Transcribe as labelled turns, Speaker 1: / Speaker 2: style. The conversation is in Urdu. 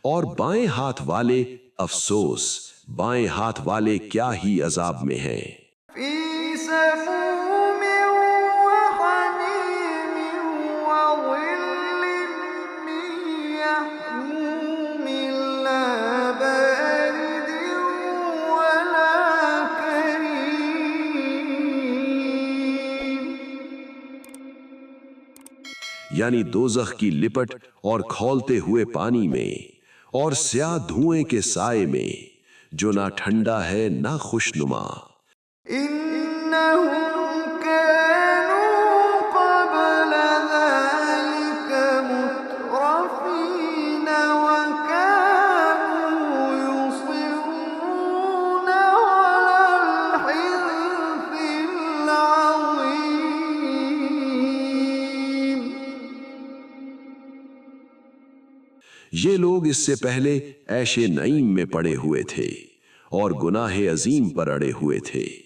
Speaker 1: اور بائیں ہاتھ والے افسوس، بائیں ہاتھ والے کیا ہی عذاب میں ہیں۔
Speaker 2: فی سموم وحمیم وظل من یحموم لا بارد ولا کریم۔
Speaker 1: یعنی دوزخ کی لپٹ اور کھولتے ہوئے پانی میں، اور سیاہ دھوئیں کے سائے میں، جو نہ ٹھنڈا ہے نہ خوشنما۔
Speaker 2: انہم کانوا قبل ذلک مترفین وکانوا یصرون علی الحنث العظیم۔
Speaker 1: یہ لوگ اس سے پہلے عیش نعیم میں پڑے ہوئے تھے اور گناہ عظیم پر اڑے ہوئے تھے۔